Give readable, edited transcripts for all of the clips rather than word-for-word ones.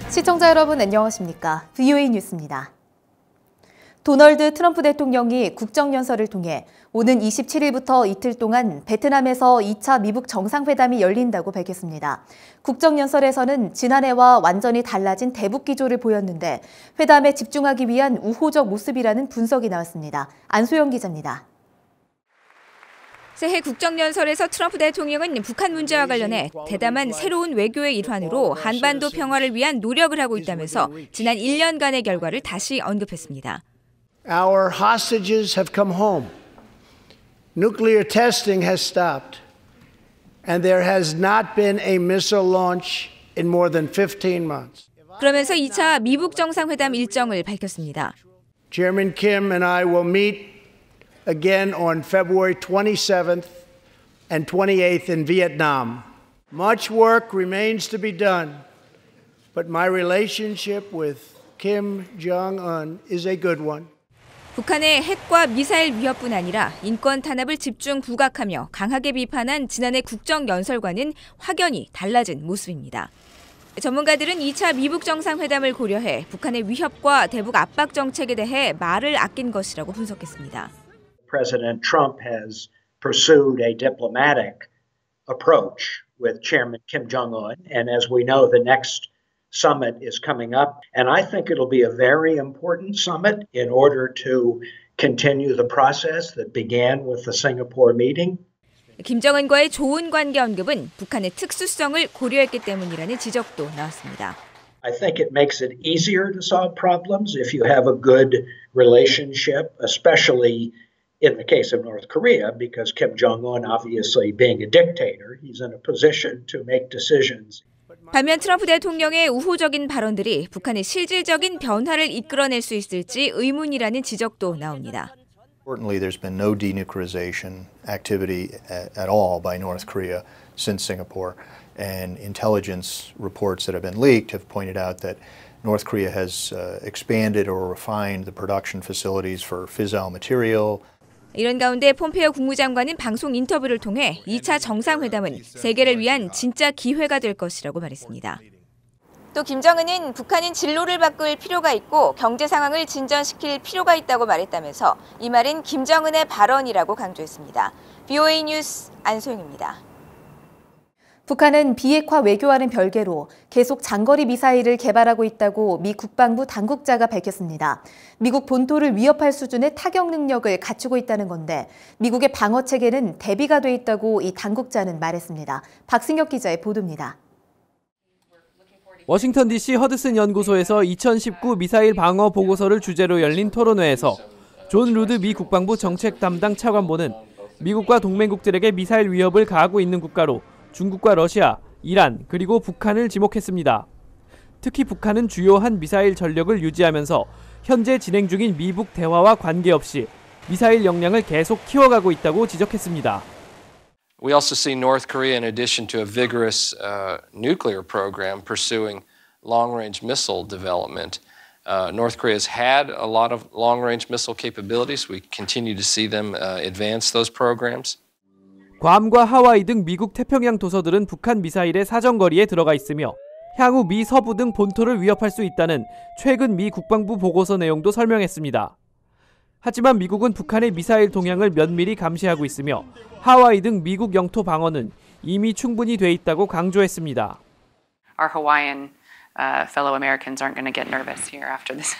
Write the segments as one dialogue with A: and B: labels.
A: 시청자 여러분 안녕하십니까? VOA 뉴스입니다. 도널드 트럼프 대통령이 국정연설을 통해 오는 27일부터 이틀 동안 베트남에서 2차 미국 정상회담이 열린다고 밝혔습니다. 국정연설에서는 지난해와 완전히 달라진 대북 기조를 보였는데 회담에 집중하기 위한 우호적 모습이라는 분석이 나왔습니다. 안소영 기자입니다.
B: 새해 국정연설에서 트럼프 대통령은 북한 문제와 관련해 대담한 새로운 외교의 일환으로 한반도 평화를 위한 노력을 하고 있다면서 지난 1년간의 결과를 다시 언급했습니다.
C: Our hostages have come home. Nuclear testing has stopped. And there has not been a missile launch in more than 15 months.
B: 그러면서 2차 미국 정상회담 일정을 밝혔습니다.
C: Chairman Kim and I will meet again on February 27th and 28th in Vietnam. Much work remains to be done, but my relationship with Kim Jong-un is a good one.
B: 북한의 핵과 미사일 위협뿐 아니라 인권 탄압을 집중 부각하며 강하게 비판한 지난해 국정연설과는 확연히 달라진 모습입니다. 전문가들은 2차 미국 정상회담을 고려해 북한의 위협과 대북 압박 정책에 대해 말을 아낀 것이라고 분석했습니다.
D: President Trump has pursued a diplomatic approach with Chairman Kim Jong-un, and as we know, the next summit is coming up, and I think it'll be a very important summit in order to continue the process that began with the Singapore meeting.
B: 김정은과의 좋은 관계 언급은 북한의 특수성을 고려했기 때문이라는 지적도 나왔습니다.
D: I think it makes it easier to solve problems if you have a good relationship, especially in the case of North Korea, because Kim Jong-un, obviously being a dictator, he's in a position to make decisions.
B: 반면 트럼프 대통령의 우호적인 발언들이 북한의 실질적인 변화를 이끌어낼 수 있을지 의문이라는 지적도 나옵니다.
E: Importantly, there's been no denuclearization activity at all by North Korea since Singapore, and intelligence reports that have been leaked have pointed out that North Korea has expanded or refined the production facilities for fissile material.
B: 이런 가운데 폼페이오 국무장관은 방송 인터뷰를 통해 2차 정상회담은 세계를 위한 진짜 기회가 될 것이라고 말했습니다. 또 김정은은 북한은 진로를 바꿀 필요가 있고 경제 상황을 진전시킬 필요가 있다고 말했다면서 이 말은 김정은의 발언이라고 강조했습니다. VOA 뉴스 안소영입니다.
A: 북한은 비핵화 외교와는 별개로 계속 장거리 미사일을 개발하고 있다고 미 국방부 당국자가 밝혔습니다. 미국 본토를 위협할 수준의 타격 능력을 갖추고 있다는 건데 미국의 방어 체계는 대비가 돼 있다고 이 당국자는 말했습니다. 박승혁 기자의 보도입니다.
F: 워싱턴 DC 허드슨 연구소에서 2019 미사일 방어 보고서를 주제로 열린 토론회에서 존 루드 미 국방부 정책 담당 차관보는 미국과 동맹국들에게 미사일 위협을 가하고 있는 국가로 중국과 러시아, 이란, 그리고 북한을 지목했습니다. 특히 북한은 주요한 미사일 전력을 유지하면서 현재 진행 중인 미북 대화와 관계없이 미사일 역량을 계속 키워가고 있다고 지적했습니다.
G: We also see North Korea, in addition to a vigorous nuclear program pursuing long-range missile development. North Korea has had a lot of long-range missile capabilities. We continue to see them advance those programs.
F: 괌과 하와이 등 미국 태평양 도서들은 북한 미사일의 사정거리에 들어가 있으며 향후 미 서부 등 본토를 위협할 수 있다는 최근 미 국방부 보고서 내용도 설명했습니다. 하지만 미국은 북한의 미사일 동향을 면밀히 감시하고 있으며 하와이 등 미국 영토 방어는 이미 충분히 돼 있다고 강조했습니다.
H: Our Hawaiian fellow Americans aren't going to get nervous here after this.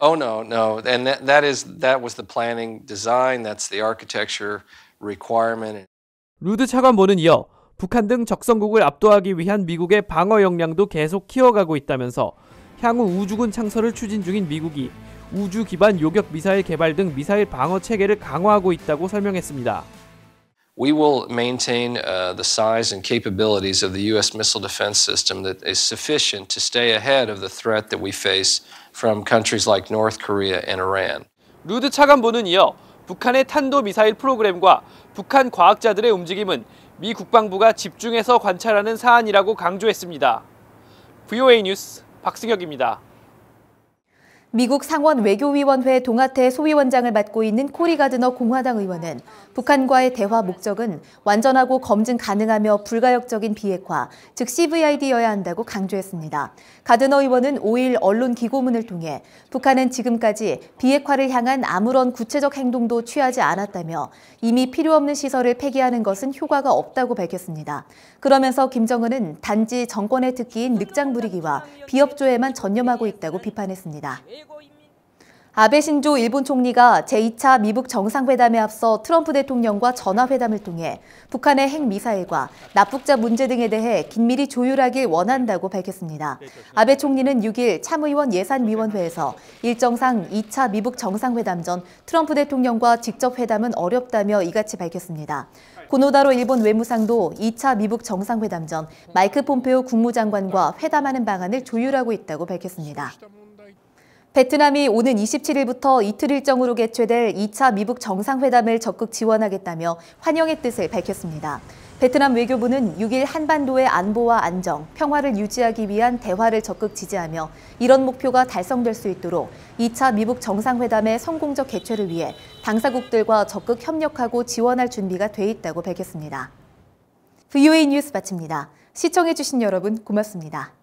G: Oh no, and that was the planning design. That's the architecture requirement.
F: 루드 차관보는 이어 북한 등 적성국을 압도하기 위한 미국의 방어 역량도 계속 키워가고 있다면서 향후 우주군 창설을 추진 중인 미국이 우주 기반 요격 미사일 개발 등 미사일 방어 체계를 강화하고 있다고 설명했습니다.
G: We will maintain the size and capabilities of the U.S. missile defense system that is sufficient to stay ahead of the threat that we face from countries like North Korea and Iran.
F: 루드 차관보는 이어 북한의 탄도미사일 프로그램과 북한 과학자들의 움직임은 미 국방부가 집중해서 관찰하는 사안이라고 강조했습니다. VOA 뉴스 박승혁입니다.
A: 미국 상원 외교위원회 동아태 소위원장을 맡고 있는 코리 가드너 공화당 의원은 북한과의 대화 목적은 완전하고 검증 가능하며 불가역적인 비핵화, 즉 CVID여야 한다고 강조했습니다. 가드너 의원은 5일 언론 기고문을 통해 북한은 지금까지 비핵화를 향한 아무런 구체적 행동도 취하지 않았다며 이미 필요 없는 시설을 폐기하는 것은 효과가 없다고 밝혔습니다. 그러면서 김정은은 단지 정권의 특기인 늑장 부리기와 비협조에만 전념하고 있다고 비판했습니다. 아베 신조 일본 총리가 제2차 미북 정상회담에 앞서 트럼프 대통령과 전화회담을 통해 북한의 핵미사일과 납북자 문제 등에 대해 긴밀히 조율하길 원한다고 밝혔습니다. 아베 총리는 6일 참의원 예산위원회에서 일정상 2차 미북 정상회담 전 트럼프 대통령과 직접 회담은 어렵다며 이같이 밝혔습니다. 고노다로 일본 외무상도 2차 미북 정상회담 전 마이크 폼페오 국무장관과 회담하는 방안을 조율하고 있다고 밝혔습니다. 베트남이 오는 27일부터 이틀 일정으로 개최될 2차 미북 정상회담을 적극 지원하겠다며 환영의 뜻을 밝혔습니다. 베트남 외교부는 6일 한반도의 안보와 안정, 평화를 유지하기 위한 대화를 적극 지지하며 이런 목표가 달성될 수 있도록 2차 미북 정상회담의 성공적 개최를 위해 당사국들과 적극 협력하고 지원할 준비가 돼 있다고 밝혔습니다. VOA 뉴스 마칩니다. 시청해주신 여러분 고맙습니다.